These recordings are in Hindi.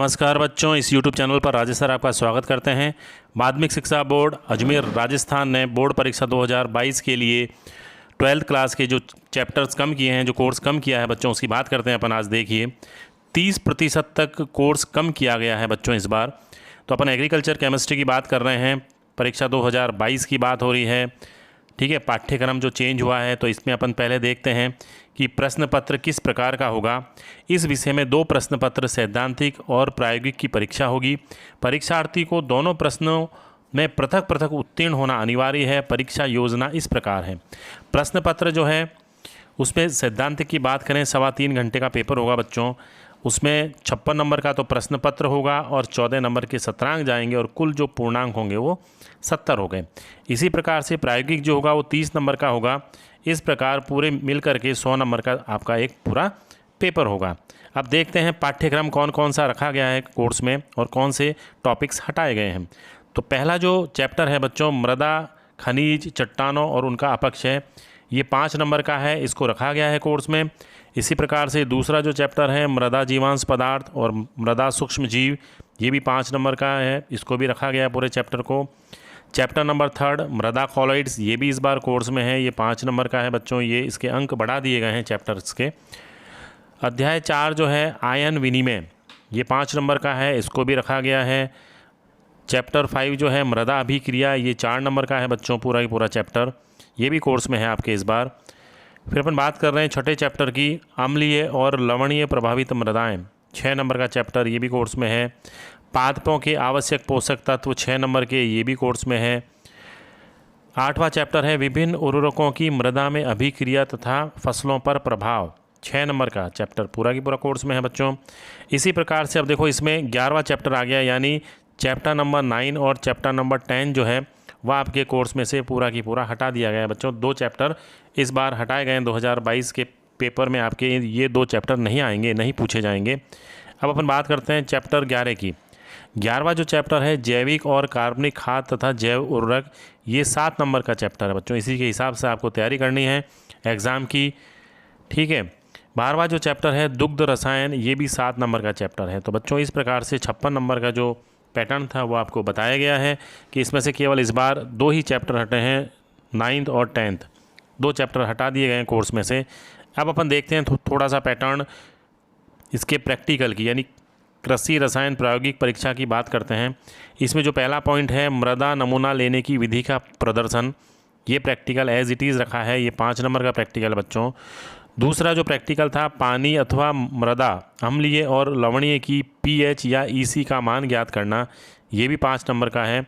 नमस्कार बच्चों, इस YouTube चैनल पर राजेश सर आपका स्वागत करते हैं। माध्यमिक शिक्षा बोर्ड अजमेर राजस्थान ने बोर्ड परीक्षा 2022 के लिए 12th क्लास के जो चैप्टर्स कम किए हैं, जो कोर्स कम किया है बच्चों, उसकी बात करते हैं अपन। आज देखिए 30% तक कोर्स कम किया गया है बच्चों इस बार। तो अपन एग्रीकल्चर केमिस्ट्री की बात कर रहे हैं, परीक्षा 2022 की बात हो रही है। ठीक है, पाठ्यक्रम जो चेंज हुआ है, तो इसमें अपन पहले देखते हैं कि प्रश्न पत्र किस प्रकार का होगा। इस विषय में 2 प्रश्न पत्र सैद्धांतिक और प्रायोगिक की परीक्षा होगी। परीक्षार्थी को दोनों प्रश्नों में पृथक पृथक उत्तीर्ण होना अनिवार्य है। परीक्षा योजना इस प्रकार है। प्रश्न पत्र जो है उसमें सैद्धांतिक की बात करें, 3.25 घंटे का पेपर होगा बच्चों। उसमें 56 नंबर का तो प्रश्न पत्र होगा और 14 नंबर के सत्रांक जाएंगे और कुल जो पूर्णांक होंगे वो 70 हो गए। इसी प्रकार से प्रायोगिक जो होगा वो 30 नंबर का होगा। इस प्रकार पूरे मिलकर के 100 नंबर का आपका एक पूरा पेपर होगा। अब देखते हैं पाठ्यक्रम कौन कौन सा रखा गया है कोर्स में और कौन से टॉपिक्स हटाए गए हैं। तो पहला जो चैप्टर है बच्चों, मृदा, खनिज, चट्टानों और उनका अपक्ष है, ये 5 नंबर का है, इसको रखा गया है कोर्स में। इसी प्रकार से दूसरा जो चैप्टर है मृदा जीवांश पदार्थ और मृदा सूक्ष्म जीव, ये भी 5 नंबर का है, इसको भी रखा गया है पूरे चैप्टर को। चैप्टर नंबर 3 मृदा कॉलॉइड्स, ये भी इस बार कोर्स में है, ये 5 नंबर का है बच्चों। ये इसके अंक बढ़ा दिए गए हैं चैप्टर्स के। अध्याय 4 जो है आयन विनिमय, ये 5 नंबर का है, इसको भी रखा गया है। चैप्टर 5 जो है मृदा अभिक्रिया, ये 4 नंबर का है बच्चों, पूरा ही पूरा चैप्टर, ये भी कोर्स में है आपके इस बार। फिर अपन बात कर रहे हैं छठे चैप्टर की, अम्लीय और लवणीय प्रभावित मृदाएं, 6 नंबर का चैप्टर, ये भी कोर्स में है। पादपों के आवश्यक पोषक तत्व, 6 नंबर के, ये भी कोर्स में है। 8वां चैप्टर है विभिन्न उर्वरकों की मृदा में अभिक्रिया तथा फसलों पर प्रभाव, 6 नंबर का चैप्टर, पूरा की पूरा कोर्स में है बच्चों। इसी प्रकार से अब देखो इसमें 11वां चैप्टर आ गया, यानी चैप्टर नंबर 9 और चैप्टर नंबर 10 जो है वह आपके कोर्स में से पूरा की पूरा हटा दिया गया है बच्चों। 2 चैप्टर इस बार हटाए गए हैं। 2022 के पेपर में आपके ये 2 चैप्टर नहीं आएंगे, नहीं पूछे जाएंगे। अब अपन बात करते हैं चैप्टर 11 की। 11वां जो चैप्टर है जैविक और कार्बनिक खाद तथा जैव उर्वरक, ये 7 नंबर का चैप्टर है बच्चों। इसी के हिसाब से आपको तैयारी करनी है एग्ज़ाम की। ठीक है, 12वां जो चैप्टर है दुग्ध रसायन, ये भी 7 नंबर का चैप्टर है। तो बच्चों इस प्रकार से 56 नंबर का जो पैटर्न था वो आपको बताया गया है कि इसमें से केवल इस बार 2 ही चैप्टर हटे हैं, 9th और 10th, 2 चैप्टर हटा दिए गए हैं कोर्स में से। अब अपन देखते हैं थोड़ा सा पैटर्न इसके प्रैक्टिकल की, यानी कृषि रसायन प्रायोगिक परीक्षा की बात करते हैं। इसमें जो पहला पॉइंट है मृदा नमूना लेने की विधि का प्रदर्शन, ये प्रैक्टिकल एज इट इज़ रखा है, ये 5 नंबर का प्रैक्टिकल बच्चों। दूसरा जो प्रैक्टिकल था पानी अथवा मृदा अम्लीय और लवणीय की pH या EC का मान ज्ञात करना, ये भी 5 नंबर का है।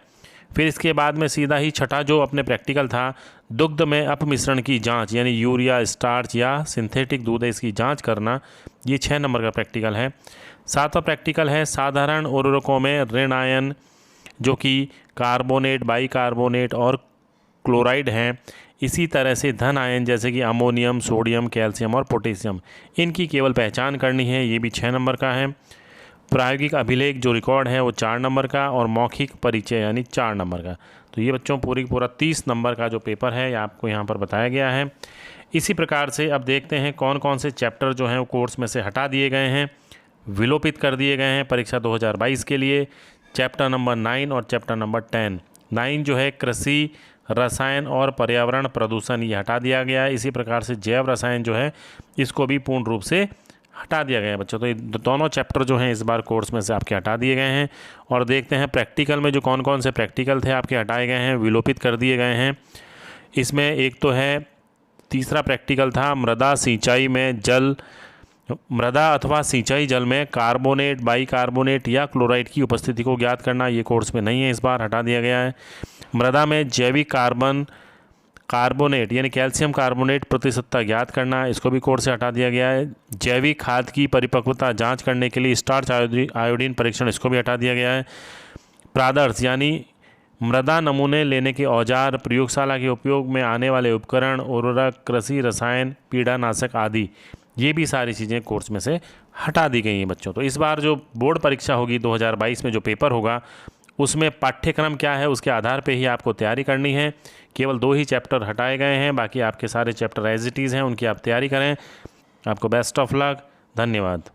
फिर इसके बाद में सीधा ही छठा जो अपने प्रैक्टिकल था दुग्ध में अपमिश्रण की जांच, यानी यूरिया, स्टार्च या सिंथेटिक दूध है, इसकी जांच करना, ये 6 नंबर का प्रैक्टिकल है। 7वां प्रैक्टिकल है साधारण उर्वरकों में ऋण आयन, जो कि कार्बोनेट, बाइकार्बोनेट और क्लोराइड हैं। इसी तरह से धन आयन जैसे कि अमोनियम, सोडियम, कैल्शियम और पोटेशियम, इनकी केवल पहचान करनी है, ये भी 6 नंबर का है। प्रायोगिक अभिलेख जो रिकॉर्ड है वो 4 नंबर का और मौखिक परिचय यानी 4 नंबर का। तो ये बच्चों पूरा 30 नंबर का जो पेपर है ये आपको यहाँ पर बताया गया है। इसी प्रकार से अब देखते हैं कौन कौन से चैप्टर जो हैं वो कोर्स में से हटा दिए गए हैं, विलोपित कर दिए गए हैं परीक्षा 2022 के लिए। चैप्टर नंबर 9 और चैप्टर नंबर 10। 9 जो है कृषि रसायन और पर्यावरण प्रदूषण, ये हटा दिया गया है। इसी प्रकार से जैव रसायन जो है इसको भी पूर्ण रूप से हटा दिया गया है बच्चों। तो ये दोनों चैप्टर जो हैं इस बार कोर्स में से आपके हटा दिए गए हैं। और देखते हैं प्रैक्टिकल में जो कौन कौन से प्रैक्टिकल थे आपके हटाए गए हैं, विलोपित कर दिए गए हैं। इसमें एक तो है तीसरा प्रैक्टिकल था मृदा सिंचाई में जल, मृदा अथवा सिंचाई जल में कार्बोनेट, बाइकार्बोनेट या क्लोराइड की उपस्थिति को ज्ञात करना, ये कोर्स में नहीं है, इस बार हटा दिया गया है। मृदा में जैविक कार्बोनेट यानी कैल्शियम कार्बोनेट प्रतिशतता ज्ञात करना, इसको भी कोर्स से हटा दिया गया है। जैविक खाद की परिपक्वता जांच करने के लिए स्टार्च आयोडीन परीक्षण, इसको भी हटा दिया गया है। प्रादर्श यानी मृदा नमूने लेने के औजार, प्रयोगशाला के उपयोग में आने वाले उपकरण, उर्वरक, कृषि रसायन, कीड़ानाशक आदि, ये भी सारी चीज़ें कोर्स में से हटा दी गई हैं बच्चों। तो इस बार जो बोर्ड परीक्षा होगी 2022 में जो पेपर होगा उसमें पाठ्यक्रम क्या है उसके आधार पे ही आपको तैयारी करनी है। केवल 2 ही चैप्टर हटाए गए हैं, बाकी आपके सारे चैप्टर एज इट इज़ हैं, उनकी आप तैयारी करें। आपको बेस्ट ऑफ लक, धन्यवाद।